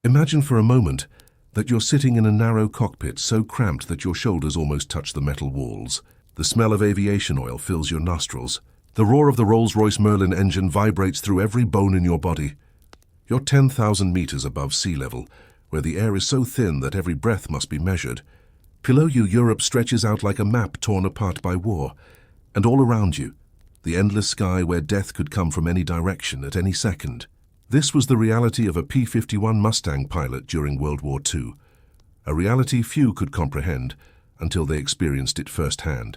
Imagine for a moment that you're sitting in a narrow cockpit so cramped that your shoulders almost touch the metal walls. The smell of aviation oil fills your nostrils. The roar of the Rolls-Royce Merlin engine vibrates through every bone in your body. You're 10,000 meters above sea level, where the air is so thin that every breath must be measured. Below you, Europe stretches out like a map torn apart by war. And all around you, the endless sky where death could come from any direction at any second. This was the reality of a P-51 Mustang pilot during World War II, a reality few could comprehend until they experienced it firsthand.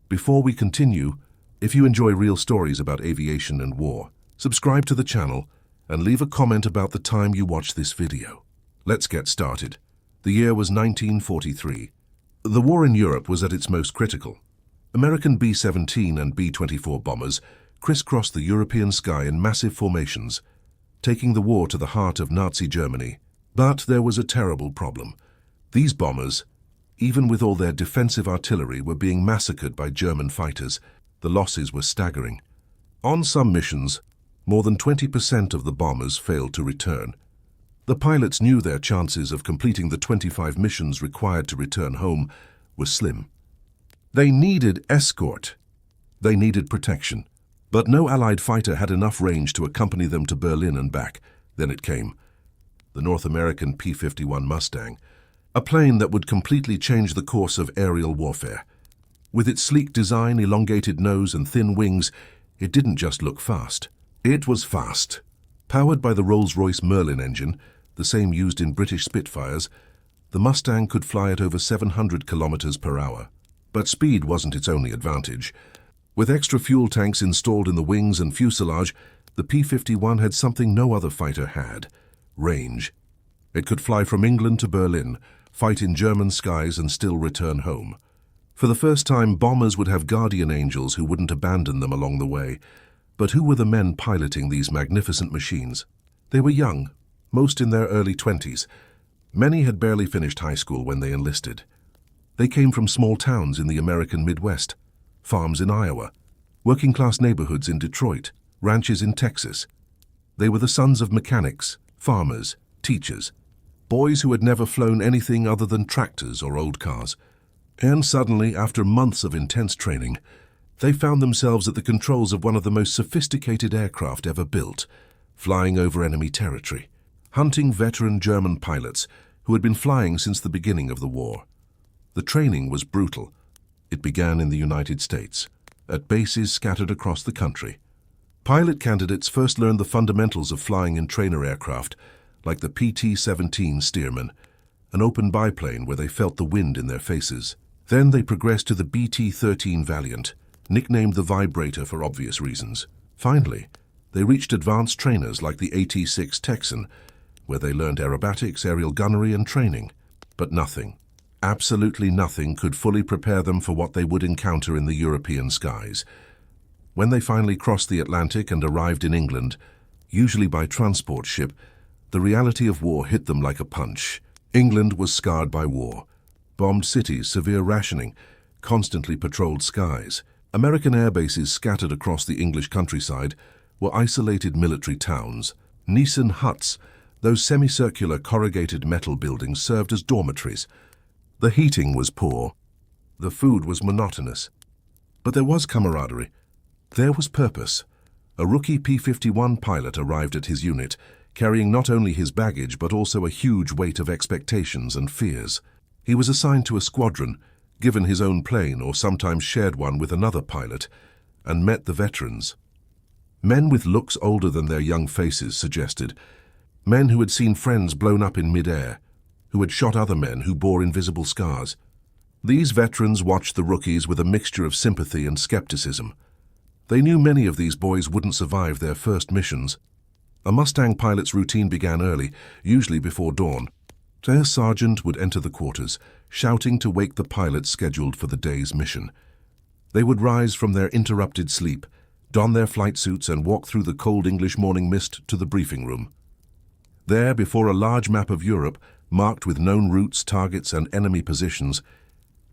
Before we continue, if you enjoy real stories about aviation and war, subscribe to the channel and leave a comment about the time you watched this video. Let's get started. The year was 1943. The war in Europe was at its most critical. American B-17 and B-24 bombers crisscrossed the European sky in massive formations, taking the war to the heart of Nazi Germany. But there was a terrible problem. These bombers, even with all their defensive artillery, were being massacred by German fighters. The losses were staggering. On some missions, more than 20% of the bombers failed to return. The pilots knew their chances of completing the 25 missions required to return home were slim. They needed escort. They needed protection. But no Allied fighter had enough range to accompany them to Berlin and back. Then it came. The North American P-51 Mustang, a plane that would completely change the course of aerial warfare. With its sleek design, elongated nose, and thin wings, it didn't just look fast. It was fast. Powered by the Rolls-Royce Merlin engine, the same used in British Spitfires, the Mustang could fly at over 700 kilometers per hour. But speed wasn't its only advantage. With extra fuel tanks installed in the wings and fuselage, the P-51 had something no other fighter had: range. It could fly from England to Berlin, fight in German skies, and still return home. For the first time, bombers would have guardian angels who wouldn't abandon them along the way. But who were the men piloting these magnificent machines? They were young, most in their early 20s. Many had barely finished high school when they enlisted. They came from small towns in the American Midwest, farms in Iowa, working-class neighborhoods in Detroit, ranches in Texas. They were the sons of mechanics, farmers, teachers, boys who had never flown anything other than tractors or old cars. And suddenly, after months of intense training, they found themselves at the controls of one of the most sophisticated aircraft ever built, flying over enemy territory, hunting veteran German pilots who had been flying since the beginning of the war. The training was brutal. It began in the United States, at bases scattered across the country. Pilot candidates first learned the fundamentals of flying in trainer aircraft, like the PT-17 Stearman, an open biplane where they felt the wind in their faces. Then they progressed to the BT-13 Valiant, nicknamed the Vibrator for obvious reasons. Finally, they reached advanced trainers like the AT-6 Texan, where they learned aerobatics, aerial gunnery, and training. But nothing, absolutely nothing, could fully prepare them for what they would encounter in the European skies. When they finally crossed the Atlantic and arrived in England, usually by transport ship, the reality of war hit them like a punch. England was scarred by war. Bombed cities, severe rationing, constantly patrolled skies. American air bases scattered across the English countryside were isolated military towns. Nissen huts, those semicircular corrugated metal buildings, served as dormitories. The heating was poor. The food was monotonous. But there was camaraderie. There was purpose. A rookie P-51 pilot arrived at his unit, carrying not only his baggage but also a huge weight of expectations and fears. He was assigned to a squadron, given his own plane or sometimes shared one with another pilot, and met the veterans. Men with looks older than their young faces suggested. Men who had seen friends blown up in mid-air, who had shot other men who bore invisible scars. These veterans watched the rookies with a mixture of sympathy and skepticism. They knew many of these boys wouldn't survive their first missions. A Mustang pilot's routine began early, usually before dawn. Their sergeant would enter the quarters, shouting to wake the pilots scheduled for the day's mission. They would rise from their interrupted sleep, don their flight suits, and walk through the cold English morning mist to the briefing room. There, before a large map of Europe, marked with known routes, targets, and enemy positions,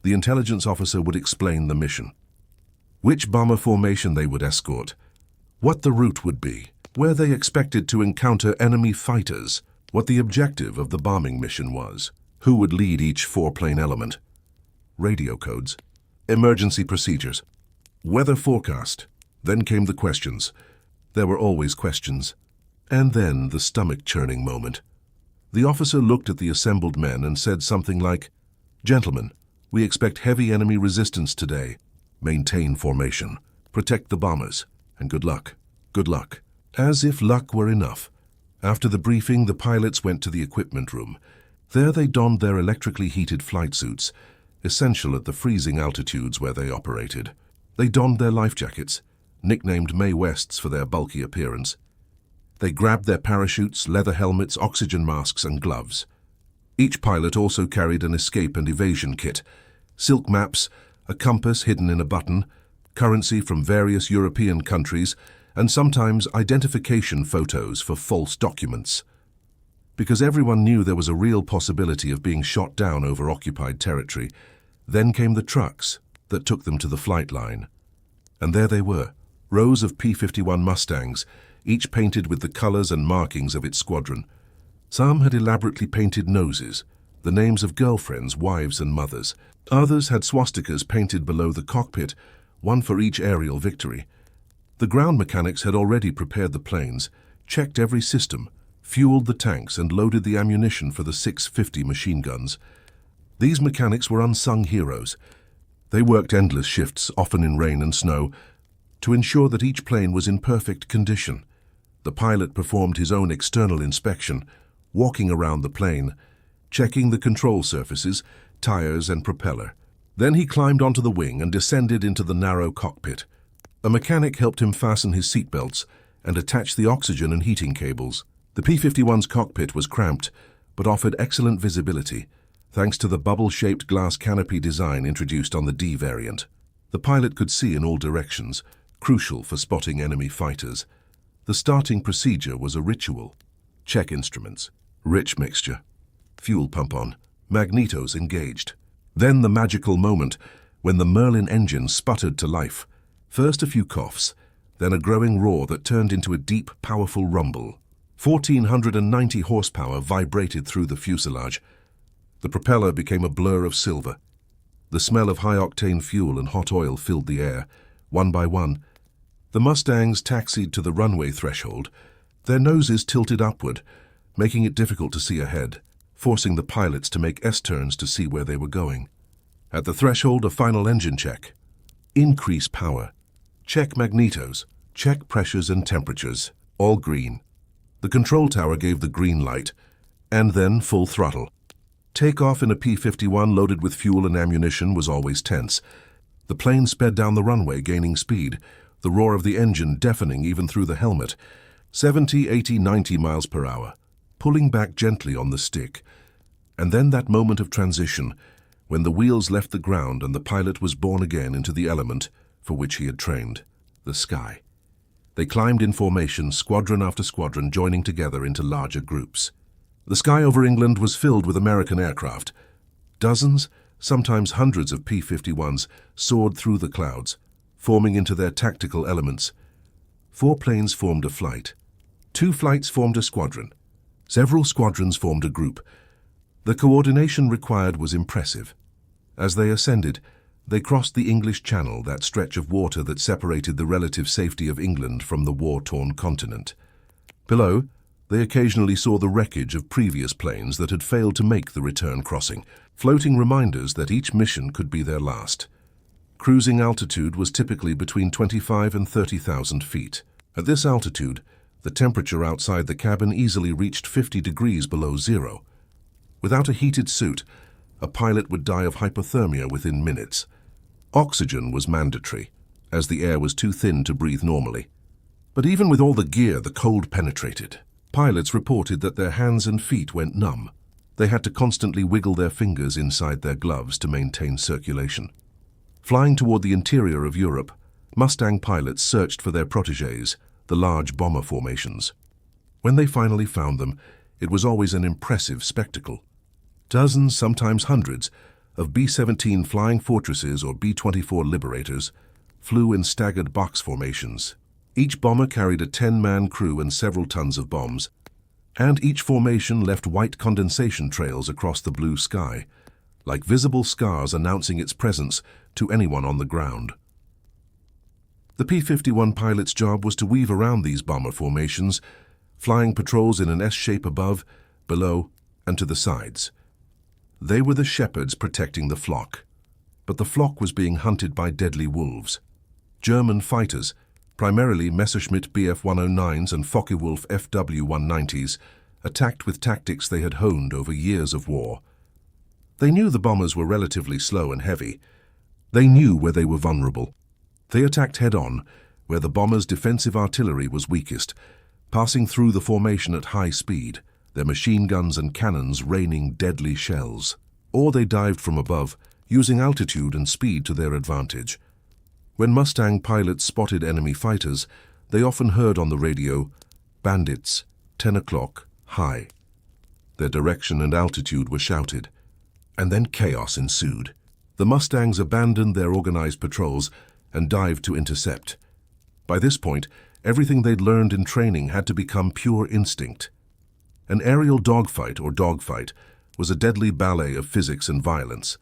the intelligence officer would explain the mission. Which bomber formation they would escort, what the route would be, where they expected to encounter enemy fighters. what the objective of the bombing mission was, who would lead each four-plane element, radio codes, emergency procedures, weather forecast. Then came the questions. There were always questions. And then the stomach-churning moment. The officer looked at the assembled men and said something like, "Gentlemen, we expect heavy enemy resistance today. Maintain formation, protect the bombers, and good luck, good luck." As if luck were enough. After the briefing, the pilots went to the equipment room. There they donned their electrically heated flight suits, essential at the freezing altitudes where they operated. They donned their life jackets, nicknamed Mae Wests for their bulky appearance. They grabbed their parachutes, leather helmets, oxygen masks, and gloves. Each pilot also carried an escape and evasion kit, silk maps, a compass hidden in a button, currency from various European countries, and sometimes identification photos for false documents. Because everyone knew there was a real possibility of being shot down over occupied territory, then came the trucks that took them to the flight line. And there they were, rows of P-51 Mustangs, each painted with the colors and markings of its squadron. Some had elaborately painted noses, the names of girlfriends, wives, and mothers. Others had swastikas painted below the cockpit, one for each aerial victory. The ground mechanics had already prepared the planes, checked every system, fueled the tanks, and loaded the ammunition for the 650 machine guns. These mechanics were unsung heroes. They worked endless shifts, often in rain and snow, to ensure that each plane was in perfect condition. The pilot performed his own external inspection, walking around the plane, checking the control surfaces, tires, and propeller. Then he climbed onto the wing and descended into the narrow cockpit. A mechanic helped him fasten his seatbelts and attach the oxygen and heating cables. The P-51's cockpit was cramped, but offered excellent visibility, thanks to the bubble-shaped glass canopy design introduced on the D variant. The pilot could see in all directions, crucial for spotting enemy fighters. The starting procedure was a ritual. Check instruments, rich mixture, fuel pump on, magnetos engaged. Then the magical moment when the Merlin engine sputtered to life. First a few coughs, then a growing roar that turned into a deep, powerful rumble. 1,490 horsepower vibrated through the fuselage. The propeller became a blur of silver. The smell of high-octane fuel and hot oil filled the air. One by one, the Mustangs taxied to the runway threshold, their noses tilted upward, making it difficult to see ahead, forcing the pilots to make S-turns to see where they were going. At the threshold, a final engine check. Increase power. Check magnetos. Check pressures and temperatures. All green. The control tower gave the green light, and then full throttle. Takeoff in a P-51 loaded with fuel and ammunition was always tense. The plane sped down the runway, gaining speed, the roar of the engine deafening even through the helmet. 70, 80, 90 miles per hour, pulling back gently on the stick. And then that moment of transition, when the wheels left the ground and the pilot was born again into the element for which he had trained, the sky. They climbed in formation, squadron after squadron, joining together into larger groups. The sky over England was filled with American aircraft. Dozens, sometimes hundreds of P-51s soared through the clouds, forming into their tactical elements. 4 planes formed a flight. 2 flights formed a squadron. Several squadrons formed a group. The coordination required was impressive. As they ascended, they crossed the English Channel, that stretch of water that separated the relative safety of England from the war-torn continent. Below, they occasionally saw the wreckage of previous planes that had failed to make the return crossing, floating reminders that each mission could be their last. Cruising altitude was typically between 25 and 30,000 feet. At this altitude, the temperature outside the cabin easily reached 50 degrees below zero. Without a heated suit, a pilot would die of hypothermia within minutes. Oxygen was mandatory, as the air was too thin to breathe normally. But even with all the gear, the cold penetrated. Pilots reported that their hands and feet went numb. They had to constantly wiggle their fingers inside their gloves to maintain circulation. Flying toward the interior of Europe, Mustang pilots searched for their protégés, the large bomber formations. When they finally found them, it was always an impressive spectacle. Dozens, sometimes hundreds, of B-17 Flying Fortresses or B-24 Liberators flew in staggered box formations. Each bomber carried a 10-man crew and several tons of bombs. And each formation left white condensation trails across the blue sky, like visible scars announcing its presence to anyone on the ground. The P-51 pilot's job was to weave around these bomber formations, flying patrols in an S-shape above, below, and to the sides. They were the shepherds protecting the flock, but the flock was being hunted by deadly wolves. German fighters, primarily Messerschmitt Bf-109s and Focke-Wulf FW-190s, attacked with tactics they had honed over years of war. They knew the bombers were relatively slow and heavy. They knew where they were vulnerable. They attacked head-on, where the bombers' defensive artillery was weakest, passing through the formation at high speed, their machine guns and cannons raining deadly shells. Or they dived from above, using altitude and speed to their advantage. When Mustang pilots spotted enemy fighters, they often heard on the radio, "Bandits, 10 o'clock, high." Their direction and altitude were shouted. And then chaos ensued. The Mustangs abandoned their organized patrols and dived to intercept. By this point, everything they'd learned in training had to become pure instinct. An aerial dogfight was a deadly ballet of physics and violence.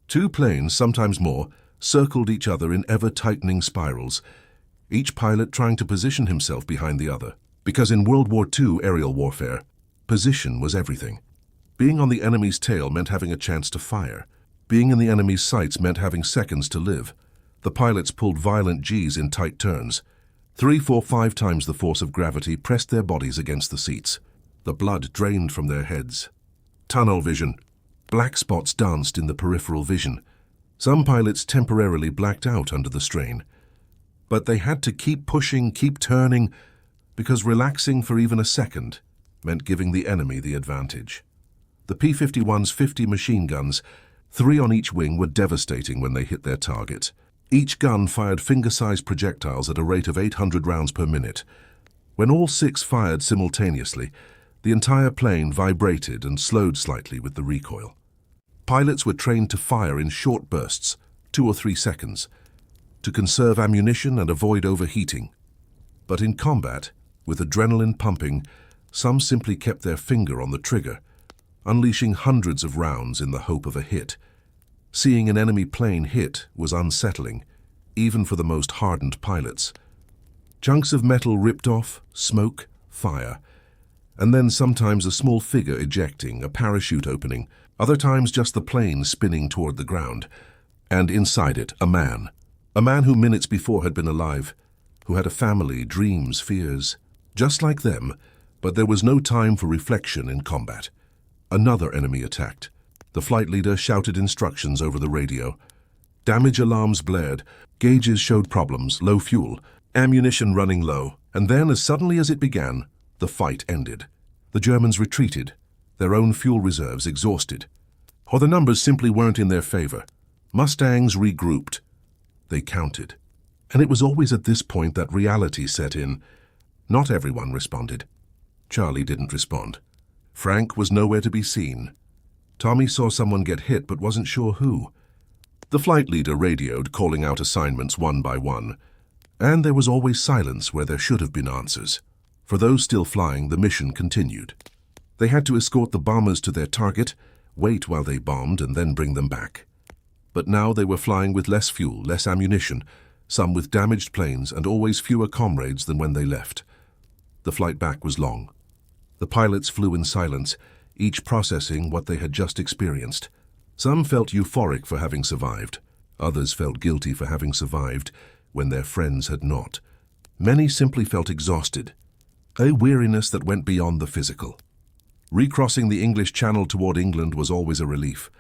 Two planes, sometimes more, circled each other in ever-tightening spirals, each pilot trying to position himself behind the other. Because in World War II aerial warfare, position was everything. Being on the enemy's tail meant having a chance to fire. Being in the enemy's sights meant having seconds to live. The pilots pulled violent Gs in tight turns. 3, 4, 5 times the force of gravity pressed their bodies against the seats. The blood drained from their heads. Tunnel vision. Black spots danced in the peripheral vision. Some pilots temporarily blacked out under the strain. But they had to keep pushing, keep turning, because relaxing for even a second meant giving the enemy the advantage. The P-51's 50 machine guns, 3 on each wing, were devastating when they hit their target. Each gun fired finger-sized projectiles at a rate of 800 rounds per minute. When all 6 fired simultaneously, the entire plane vibrated and slowed slightly with the recoil. Pilots were trained to fire in short bursts, 2 or 3 seconds, to conserve ammunition and avoid overheating. But in combat, with adrenaline pumping, some simply kept their finger on the trigger, unleashing hundreds of rounds in the hope of a hit. Seeing an enemy plane hit was unsettling, even for the most hardened pilots. Chunks of metal ripped off, smoke, fire, and then sometimes a small figure ejecting, a parachute opening, other times just the plane spinning toward the ground. And inside it, a man who minutes before had been alive, who had a family, dreams, fears, just like them, but there was no time for reflection in combat. Another enemy attacked. The flight leader shouted instructions over the radio. Damage alarms blared, gauges showed problems, low fuel, ammunition running low, and then, as suddenly as it began, the fight ended. The Germans retreated, their own fuel reserves exhausted. Or the numbers simply weren't in their favor. Mustangs regrouped. They counted. And it was always at this point that reality set in. Not everyone responded. Charlie didn't respond. Frank was nowhere to be seen. Tommy saw someone get hit but wasn't sure who. The flight leader radioed, calling out assignments one by one. And there was always silence where there should have been answers. For those still flying, the mission continued. They had to escort the bombers to their target, wait while they bombed, and then bring them back. But now they were flying with less fuel, less ammunition, some with damaged planes, and always fewer comrades than when they left. The flight back was long. The pilots flew in silence, each processing what they had just experienced. Some felt euphoric for having survived. Others felt guilty for having survived when their friends had not. Many simply felt exhausted, a weariness that went beyond the physical. Recrossing the English Channel toward England was always a relief.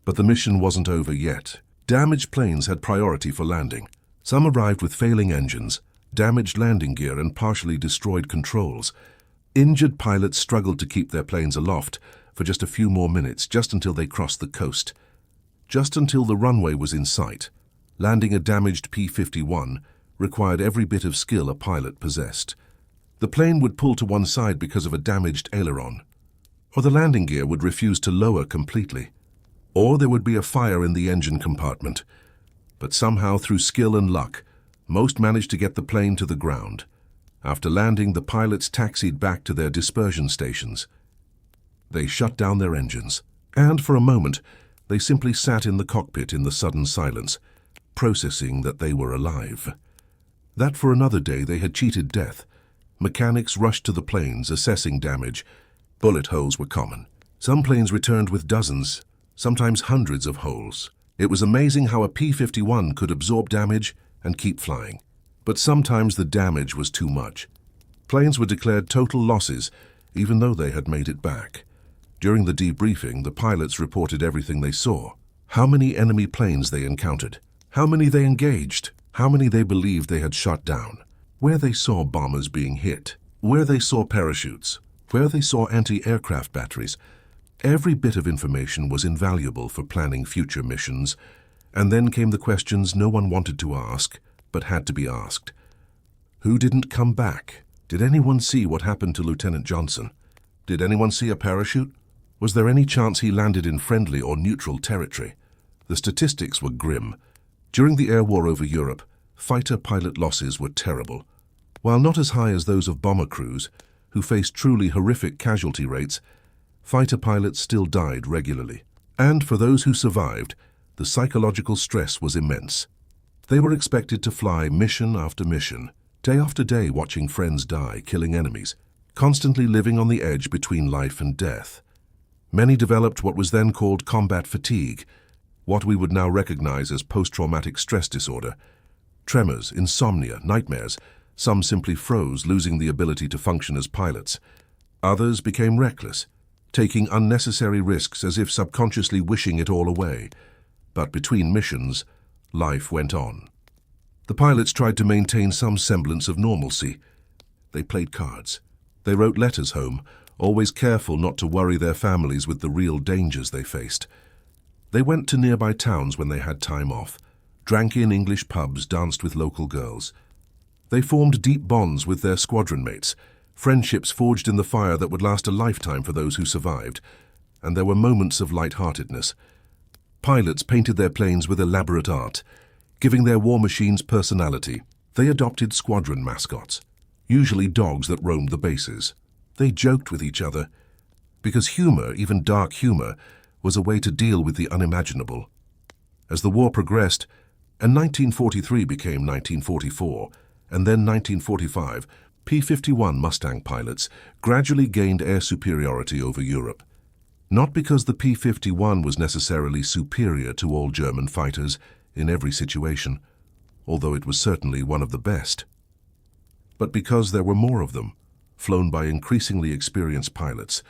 But the mission wasn't over yet. Damaged planes had priority for landing. Some arrived with failing engines, damaged landing gear, and partially destroyed controls. Injured pilots struggled to keep their planes aloft for just a few more minutes, just until they crossed the coast. Just until the runway was in sight. Landing a damaged P-51 required every bit of skill a pilot possessed. The plane would pull to one side because of a damaged aileron, or the landing gear would refuse to lower completely, or there would be a fire in the engine compartment. But somehow, through skill and luck, most managed to get the plane to the ground. After landing, the pilots taxied back to their dispersion stations. They shut down their engines, and for a moment, they simply sat in the cockpit in the sudden silence, processing that they were alive. That for another day they had cheated death. Mechanics rushed to the planes, assessing damage. Bullet holes were common. Some planes returned with dozens, sometimes hundreds of holes. It was amazing how a P-51 could absorb damage and keep flying. But sometimes the damage was too much. Planes were declared total losses, even though they had made it back. During the debriefing, the pilots reported everything they saw. How many enemy planes they encountered, how many they engaged, how many they believed they had shot down, where they saw bombers being hit, where they saw parachutes, where they saw anti-aircraft batteries. Every bit of information was invaluable for planning future missions. And then came the questions no one wanted to ask, but had to be asked. Who didn't come back? Did anyone see what happened to Lieutenant Johnson? Did anyone see a parachute? Was there any chance he landed in friendly or neutral territory? The statistics were grim. During the air war over Europe, fighter pilot losses were terrible. While not as high as those of bomber crews, who faced truly horrific casualty rates, fighter pilots still died regularly. And for those who survived, the psychological stress was immense. They were expected to fly mission after mission, day after day watching friends die, killing enemies, constantly living on the edge between life and death. Many developed what was then called combat fatigue, what we would now recognize as post-traumatic stress disorder. Tremors, insomnia, nightmares. Some simply froze, losing the ability to function as pilots. Others became reckless, taking unnecessary risks as if subconsciously wishing it all away. But between missions, life went on. The pilots tried to maintain some semblance of normalcy. They played cards. They wrote letters home, always careful not to worry their families with the real dangers they faced. They went to nearby towns when they had time off, drank in English pubs, danced with local girls. They formed deep bonds with their squadron mates, friendships forged in the fire that would last a lifetime for those who survived, and there were moments of light-heartedness. Pilots painted their planes with elaborate art, giving their war machines personality. They adopted squadron mascots, usually dogs that roamed the bases. They joked with each other, because humor, even dark humor, was a way to deal with the unimaginable. As the war progressed, and 1943 became 1944, and then 1945, P-51 Mustang pilots gradually gained air superiority over Europe. Not because the P-51 was necessarily superior to all German fighters in every situation, although it was certainly one of the best, but because there were more of them, flown by increasingly experienced pilots,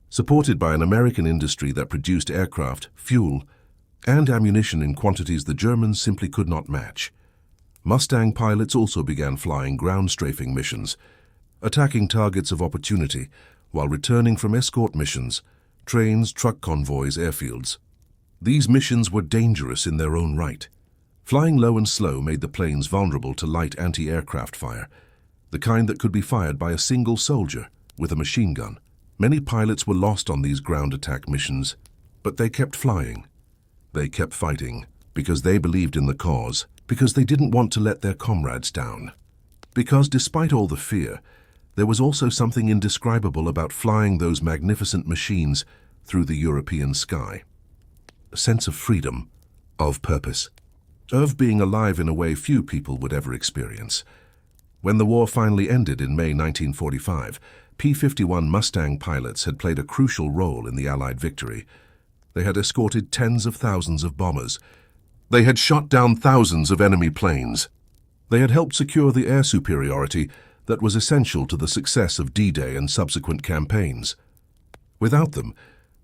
supported by an American industry that produced aircraft, fuel, and ammunition in quantities the Germans simply could not match. Mustang pilots also began flying ground-strafing missions, attacking targets of opportunity while returning from escort missions, trains, truck convoys, airfields. These missions were dangerous in their own right. Flying low and slow made the planes vulnerable to light anti-aircraft fire, the kind that could be fired by a single soldier with a machine gun. Many pilots were lost on these ground attack missions, but they kept flying. They kept fighting because they believed in the cause, because they didn't want to let their comrades down. Because despite all the fear, there was also something indescribable about flying those magnificent machines through the European sky. A sense of freedom, of purpose, of being alive in a way few people would ever experience. When the war finally ended in May 1945, P-51 Mustang pilots had played a crucial role in the Allied victory. They had escorted tens of thousands of bombers. They had shot down thousands of enemy planes. They had helped secure the air superiority that was essential to the success of D-Day and subsequent campaigns. Without them,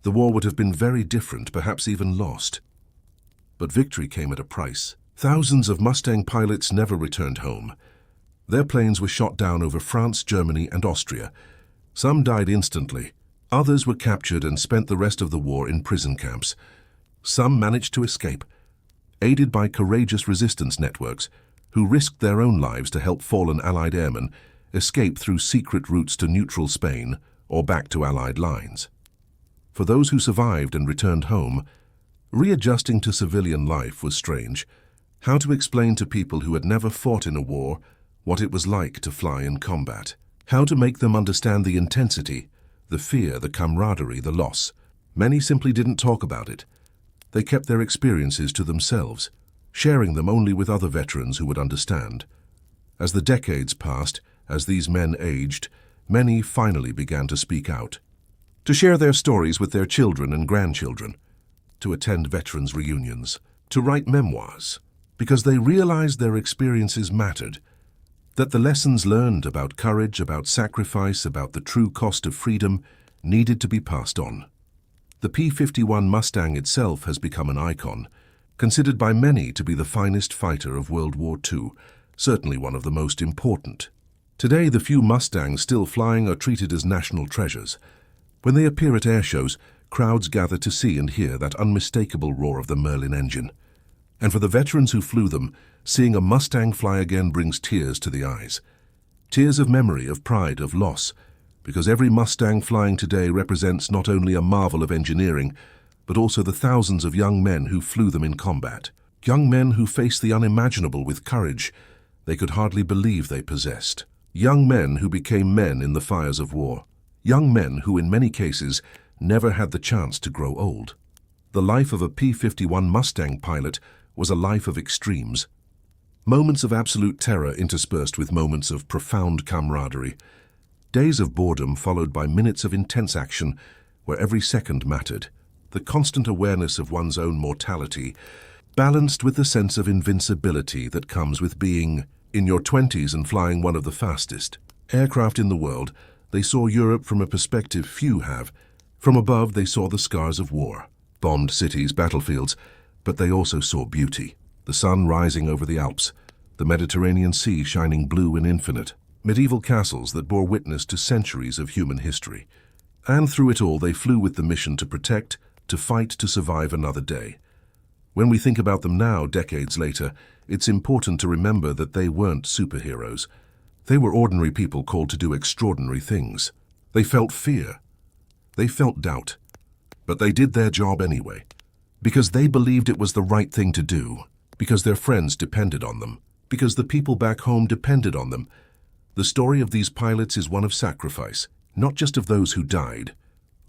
the war would have been very different, perhaps even lost. But victory came at a price. Thousands of Mustang pilots never returned home. Their planes were shot down over France, Germany, and Austria. Some died instantly. Others were captured and spent the rest of the war in prison camps. Some managed to escape, aided by courageous resistance networks who risked their own lives to help fallen Allied airmen escape through secret routes to neutral Spain or back to Allied lines. For those who survived and returned home, readjusting to civilian life was strange. How to explain to people who had never fought in a war what it was like to fly in combat, how to make them understand the intensity, the fear, the camaraderie, the loss. Many simply didn't talk about it. They kept their experiences to themselves, sharing them only with other veterans who would understand. As the decades passed, as these men aged, many finally began to speak out, to share their stories with their children and grandchildren, to attend veterans' reunions, to write memoirs, because they realized their experiences mattered, that the lessons learned about courage, about sacrifice, about the true cost of freedom needed to be passed on. The P-51 Mustang itself has become an icon, considered by many to be the finest fighter of World War II, certainly one of the most important. Today, the few Mustangs still flying are treated as national treasures. When they appear at air shows, crowds gather to see and hear that unmistakable roar of the Merlin engine. And for the veterans who flew them, seeing a Mustang fly again brings tears to the eyes. Tears of memory, of pride, of loss, because every Mustang flying today represents not only a marvel of engineering, but also the thousands of young men who flew them in combat. Young men who faced the unimaginable with courage they could hardly believe they possessed. Young men who became men in the fires of war. Young men who, in many cases, never had the chance to grow old. The life of a P-51 Mustang pilot was a life of extremes. Moments of absolute terror interspersed with moments of profound camaraderie. Days of boredom followed by minutes of intense action where every second mattered. The constant awareness of one's own mortality, balanced with the sense of invincibility that comes with being in your 20s and flying one of the fastest aircraft in the world. They saw Europe from a perspective few have. From above, they saw the scars of war, bombed cities, battlefields, but they also saw beauty. The sun rising over the Alps, the Mediterranean Sea shining blue and infinite, medieval castles that bore witness to centuries of human history. And through it all, they flew with the mission to protect, to fight, to survive another day. When we think about them now, decades later, it's important to remember that they weren't superheroes. They were ordinary people called to do extraordinary things. They felt fear. They felt doubt. But they did their job anyway, because they believed it was the right thing to do, because their friends depended on them, because the people back home depended on them. The story of these pilots is one of sacrifice, not just of those who died,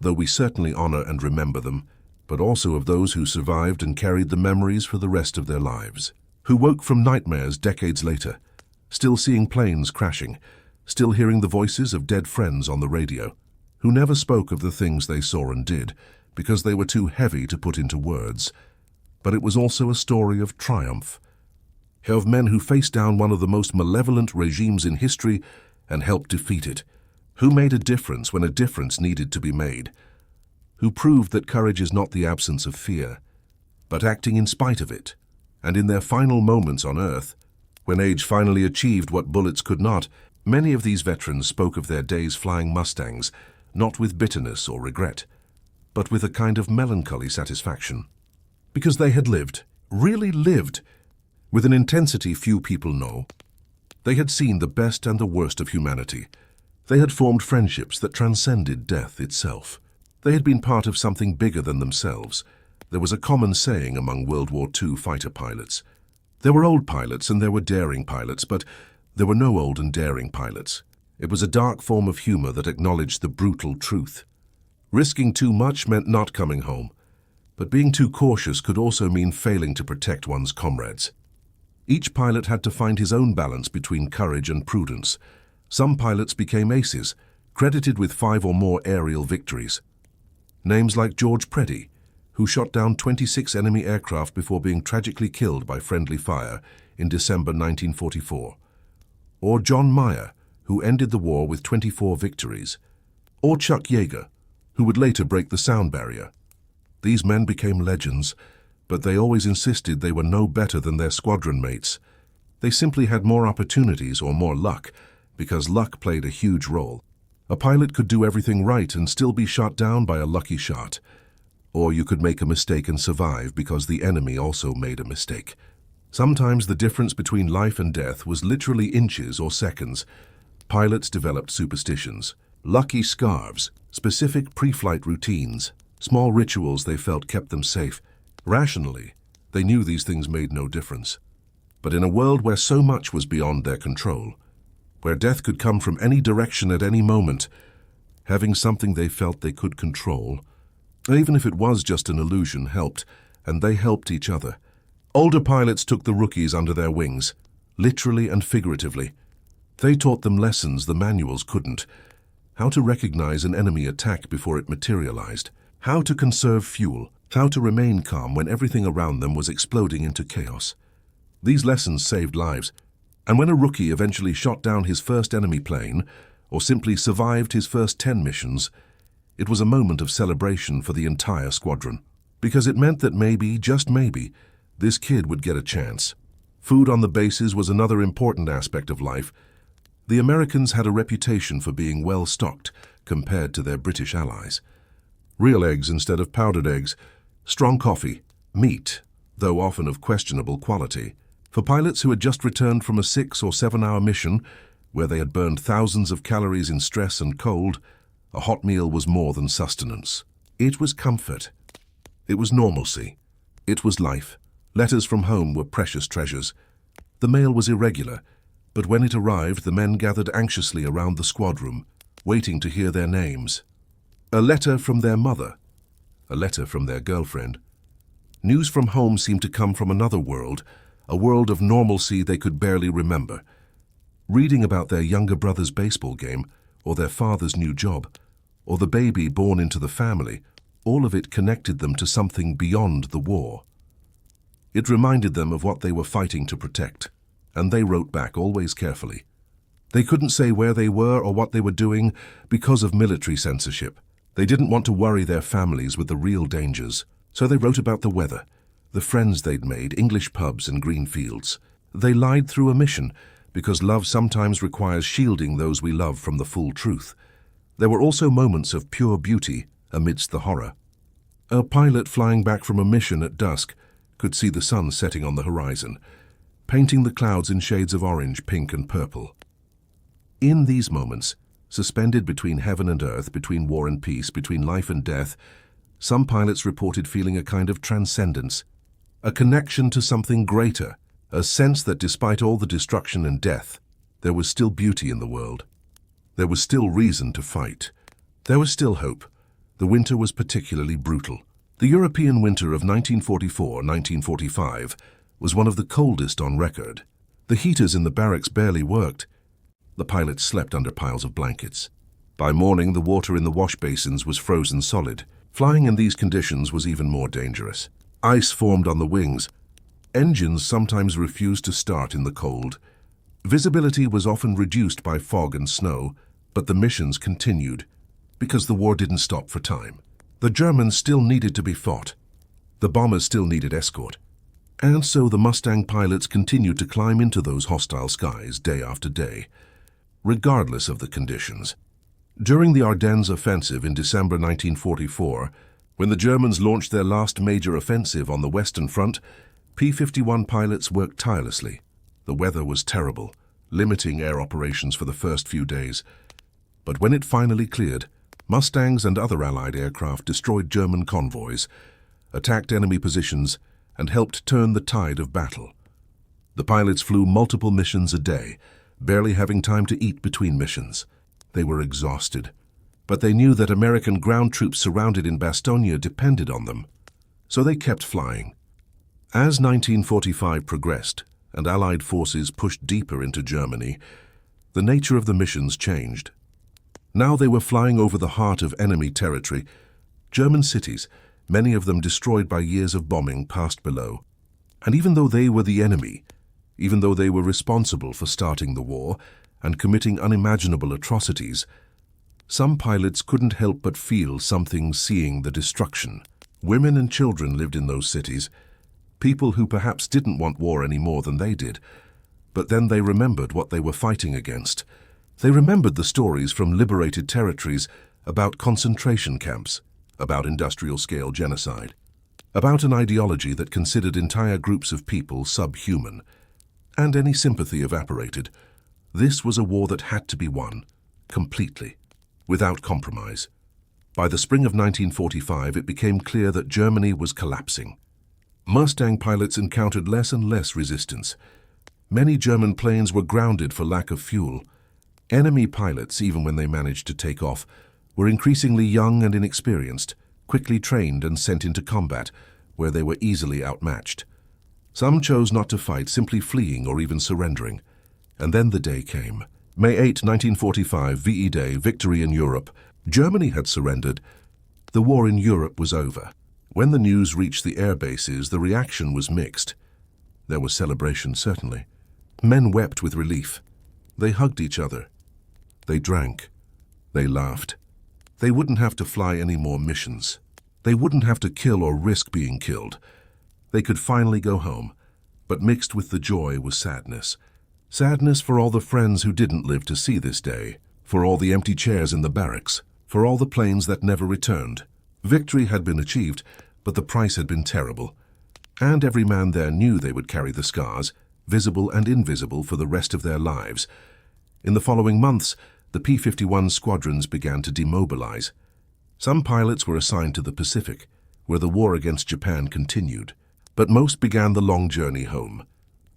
though we certainly honor and remember them, but also of those who survived and carried the memories for the rest of their lives, who woke from nightmares decades later, still seeing planes crashing, still hearing the voices of dead friends on the radio, who never spoke of the things they saw and did because they were too heavy to put into words. But it was also a story of triumph, of men who faced down one of the most malevolent regimes in history and helped defeat it, who made a difference when a difference needed to be made, who proved that courage is not the absence of fear, but acting in spite of it. And in their final moments on Earth, when age finally achieved what bullets could not, many of these veterans spoke of their days flying Mustangs, not with bitterness or regret, but with a kind of melancholy satisfaction. Because they had lived, really lived, with an intensity few people know. They had seen the best and the worst of humanity. They had formed friendships that transcended death itself. They had been part of something bigger than themselves. There was a common saying among World War II fighter pilots. There were old pilots and there were daring pilots, but there were no old and daring pilots. It was a dark form of humor that acknowledged the brutal truth. Risking too much meant not coming home, but being too cautious could also mean failing to protect one's comrades. Each pilot had to find his own balance between courage and prudence. Some pilots became aces, credited with 5 or more aerial victories. Names like George Preddy, who shot down 26 enemy aircraft before being tragically killed by friendly fire in December 1944. Or John Meyer, who ended the war with 24 victories. Or Chuck Yeager, who would later break the sound barrier. These men became legends, but they always insisted they were no better than their squadron mates. They simply had more opportunities or more luck, because luck played a huge role. A pilot could do everything right and still be shot down by a lucky shot. Or you could make a mistake and survive because the enemy also made a mistake. Sometimes the difference between life and death was literally inches or seconds. Pilots developed superstitions, lucky scarves, specific pre-flight routines, small rituals they felt kept them safe. Rationally, they knew these things made no difference. But in a world where so much was beyond their control, where death could come from any direction at any moment. Having something they felt they could control, even if it was just an illusion, helped, and they helped each other. Older pilots took the rookies under their wings, literally and figuratively. They taught them lessons the manuals couldn't: how to recognize an enemy attack before it materialized, how to conserve fuel, how to remain calm when everything around them was exploding into chaos. These lessons saved lives, and when a rookie eventually shot down his first enemy plane, or simply survived his first 10 missions, it was a moment of celebration for the entire squadron, because it meant that maybe, just maybe, this kid would get a chance. Food on the bases was another important aspect of life. The Americans had a reputation for being well-stocked compared to their British allies. Real eggs instead of powdered eggs, strong coffee, meat, though often of questionable quality. For pilots who had just returned from a 6 or 7 hour mission, where they had burned thousands of calories in stress and cold, a hot meal was more than sustenance. It was comfort. It was normalcy. It was life. Letters from home were precious treasures. The mail was irregular, but when it arrived, the men gathered anxiously around the squad room, waiting to hear their names. A letter from their mother. A letter from their girlfriend. News from home seemed to come from another world, a world of normalcy they could barely remember. Reading about their younger brother's baseball game, or their father's new job, or the baby born into the family, all of it connected them to something beyond the war. It reminded them of what they were fighting to protect, and they wrote back, always carefully. They couldn't say where they were or what they were doing because of military censorship. They didn't want to worry their families with the real dangers, so they wrote about the weather, the friends they'd made, English pubs and green fields. They lied through a mission, because love sometimes requires shielding those we love from the full truth. There were also moments of pure beauty amidst the horror. A pilot flying back from a mission at dusk could see the sun setting on the horizon, painting the clouds in shades of orange, pink, and purple. In these moments, suspended between heaven and earth, between war and peace, between life and death, some pilots reported feeling a kind of transcendence, a connection to something greater, a sense that despite all the destruction and death, there was still beauty in the world. There was still reason to fight. There was still hope. The winter was particularly brutal. The European winter of 1944-1945 was one of the coldest on record. The heaters in the barracks barely worked. The pilots slept under piles of blankets. By morning, the water in the wash basins was frozen solid. Flying in these conditions was even more dangerous. Ice formed on the wings. Engines sometimes refused to start in the cold. Visibility was often reduced by fog and snow, but the missions continued, because the war didn't stop for time. The Germans still needed to be fought. The bombers still needed escort. And so the Mustang pilots continued to climb into those hostile skies day after day, regardless of the conditions. During the Ardennes offensive in December 1944, when the Germans launched their last major offensive on the Western Front, P-51 pilots worked tirelessly. The weather was terrible, limiting air operations for the first few days. But when it finally cleared, Mustangs and other Allied aircraft destroyed German convoys, attacked enemy positions, and helped turn the tide of battle. The pilots flew multiple missions a day, barely having time to eat between missions. They were exhausted, but they knew that American ground troops surrounded in Bastogne depended on them. So they kept flying. As 1945 progressed and Allied forces pushed deeper into Germany, the nature of the missions changed. Now they were flying over the heart of enemy territory. German cities, many of them destroyed by years of bombing, passed below. And even though they were the enemy, even though they were responsible for starting the war and committing unimaginable atrocities, some pilots couldn't help but feel something seeing the destruction. Women and children lived in those cities, people who perhaps didn't want war any more than they did, but then they remembered what they were fighting against. They remembered the stories from liberated territories about concentration camps, about industrial-scale genocide, about an ideology that considered entire groups of people subhuman, and any sympathy evaporated. This was a war that had to be won, completely, without compromise. By the spring of 1945, it became clear that Germany was collapsing. Mustang pilots encountered less and less resistance. Many German planes were grounded for lack of fuel. Enemy pilots, even when they managed to take off, were increasingly young and inexperienced, quickly trained and sent into combat, where they were easily outmatched. Some chose not to fight, simply fleeing or even surrendering. And then the day came. May 8, 1945, VE Day, victory in Europe. Germany had surrendered. The war in Europe was over. When the news reached the air bases, the reaction was mixed. There was celebration, certainly. Men wept with relief. They hugged each other. They drank. They laughed. They wouldn't have to fly any more missions. They wouldn't have to kill or risk being killed. They could finally go home. But mixed with the joy was sadness. Sadness for all the friends who didn't live to see this day, for all the empty chairs in the barracks, for all the planes that never returned. Victory had been achieved, but the price had been terrible. And every man there knew they would carry the scars, visible and invisible, for the rest of their lives. In the following months, the P-51 squadrons began to demobilize. Some pilots were assigned to the Pacific, where the war against Japan continued. But most began the long journey home,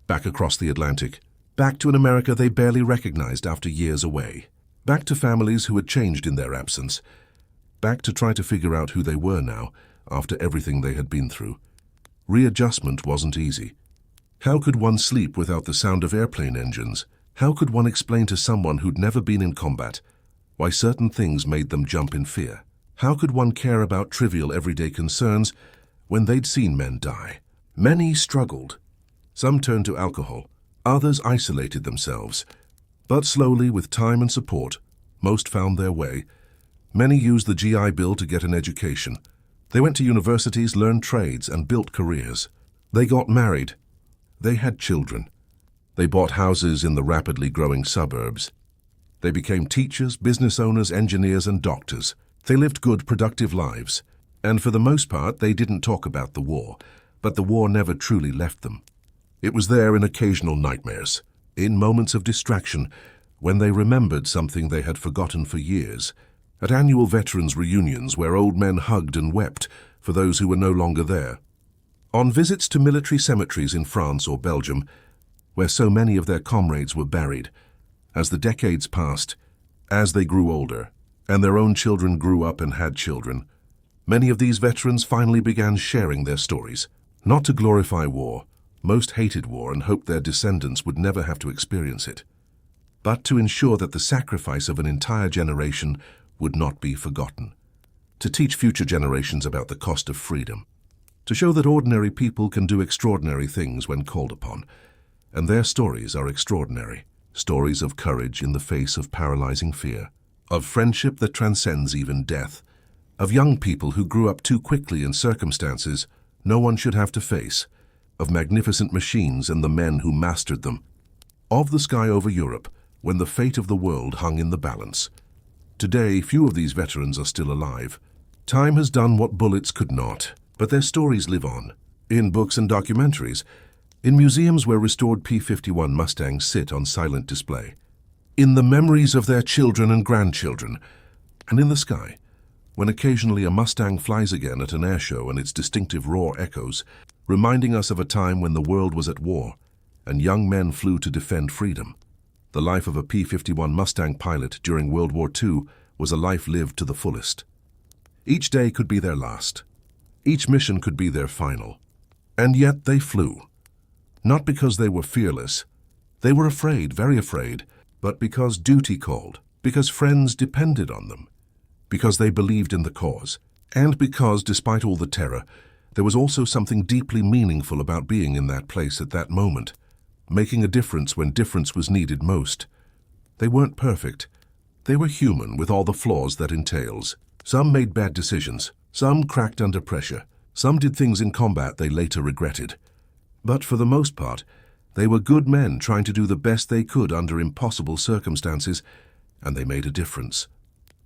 back across the Atlantic, back to an America they barely recognized after years away, back to families who had changed in their absence, back to try to figure out who they were now after everything they had been through. Readjustment wasn't easy. How could one sleep without the sound of airplane engines? How could one explain to someone who'd never been in combat why certain things made them jump in fear? How could one care about trivial everyday concerns when they'd seen men die? Many struggled. Some turned to alcohol. Others isolated themselves. But slowly, with time and support, most found their way. Many used the GI Bill to get an education. They went to universities, learned trades, and built careers. They got married. They had children. They bought houses in the rapidly growing suburbs. They became teachers, business owners, engineers, and doctors. They lived good, productive lives. And for the most part, they didn't talk about the war. But the war never truly left them. It was there in occasional nightmares, in moments of distraction, when they remembered something they had forgotten for years, at annual veterans' reunions where old men hugged and wept for those who were no longer there, on visits to military cemeteries in France or Belgium, where so many of their comrades were buried. As the decades passed, as they grew older, and their own children grew up and had children, many of these veterans finally began sharing their stories, not to glorify war. Most hated war and hoped their descendants would never have to experience it, but to ensure that the sacrifice of an entire generation would not be forgotten, to teach future generations about the cost of freedom, to show that ordinary people can do extraordinary things when called upon, and their stories are extraordinary, stories of courage in the face of paralyzing fear, of friendship that transcends even death, of young people who grew up too quickly in circumstances no one should have to face, of magnificent machines and the men who mastered them, of the sky over Europe when the fate of the world hung in the balance. Today, few of these veterans are still alive. Time has done what bullets could not, but their stories live on, in books and documentaries, in museums where restored P-51 Mustangs sit on silent display, in the memories of their children and grandchildren, and in the sky, when occasionally a Mustang flies again at an air show and its distinctive roar echoes, reminding us of a time when the world was at war and young men flew to defend freedom. The life of a P-51 Mustang pilot during World War II was a life lived to the fullest. Each day could be their last. Each mission could be their final. And yet they flew. Not because they were fearless. They were afraid, very afraid, but because duty called, because friends depended on them, because they believed in the cause, and because, despite all the terror, there was also something deeply meaningful about being in that place at that moment, making a difference when difference was needed most. They weren't perfect. They were human with all the flaws that entails. Some made bad decisions. Some cracked under pressure. Some did things in combat they later regretted. But for the most part, they were good men trying to do the best they could under impossible circumstances, and they made a difference.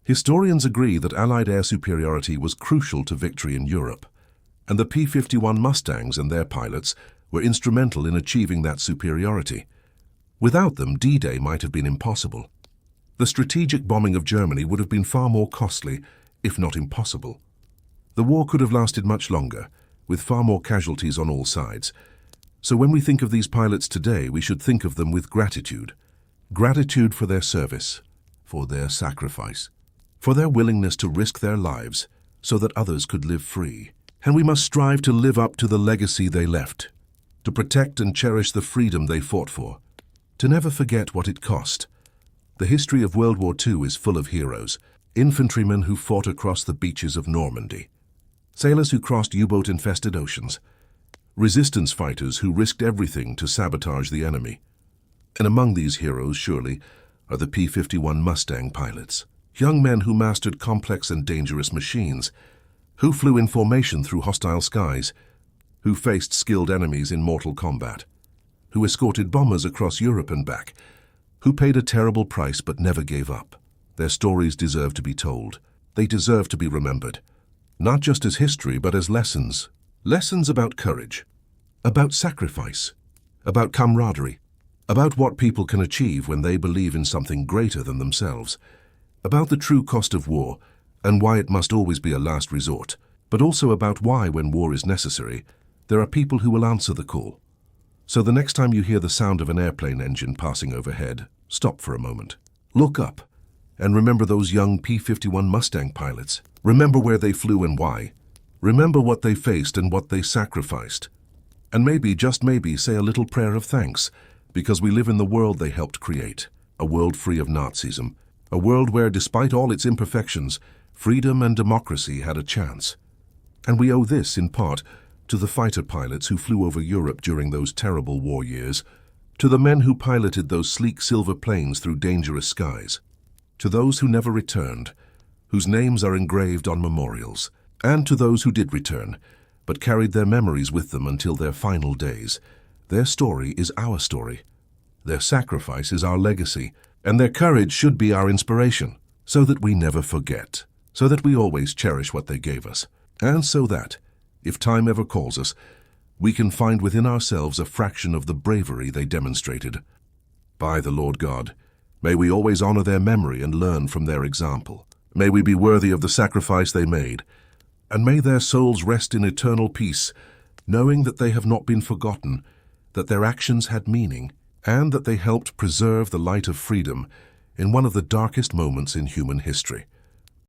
Historians agree that Allied air superiority was crucial to victory in Europe, and the P-51 Mustangs and their pilots were instrumental in achieving that superiority. Without them, D-Day might have been impossible. The strategic bombing of Germany would have been far more costly, if not impossible. The war could have lasted much longer, with far more casualties on all sides. So when we think of these pilots today, we should think of them with gratitude. Gratitude for their service, for their sacrifice, for their willingness to risk their lives so that others could live free. And we must strive to live up to the legacy they left, to protect and cherish the freedom they fought for, to never forget what it cost. The history of World War II is full of heroes, infantrymen who fought across the beaches of Normandy, sailors who crossed U-boat-infested oceans, resistance fighters who risked everything to sabotage the enemy. And among these heroes, surely, are the P-51 Mustang pilots, young men who mastered complex and dangerous machines, who flew in formation through hostile skies, who faced skilled enemies in mortal combat, who escorted bombers across Europe and back, who paid a terrible price but never gave up. Their stories deserve to be told. They deserve to be remembered, not just as history but as lessons. Lessons about courage, about sacrifice, about camaraderie, about what people can achieve when they believe in something greater than themselves, about the true cost of war and why it must always be a last resort, but also about why, when war is necessary, there are people who will answer the call. So the next time you hear the sound of an airplane engine passing overhead, stop for a moment. Look up and remember those young P-51 Mustang pilots. Remember where they flew and why. Remember what they faced and what they sacrificed. And maybe, just maybe, say a little prayer of thanks, because we live in the world they helped create, a world free of Nazism, a world where, despite all its imperfections, freedom and democracy had a chance. And we owe this, in part, to the fighter pilots who flew over Europe during those terrible war years, to the men who piloted those sleek silver planes through dangerous skies, to those who never returned, whose names are engraved on memorials, and to those who did return, but carried their memories with them until their final days. Their story is our story. Their sacrifice is our legacy, and their courage should be our inspiration, so that we never forget, so that we always cherish what they gave us, and so that, if time ever calls us, we can find within ourselves a fraction of the bravery they demonstrated. By the Lord God, may we always honor their memory and learn from their example. May we be worthy of the sacrifice they made, and may their souls rest in eternal peace, knowing that they have not been forgotten, that their actions had meaning, and that they helped preserve the light of freedom in one of the darkest moments in human history.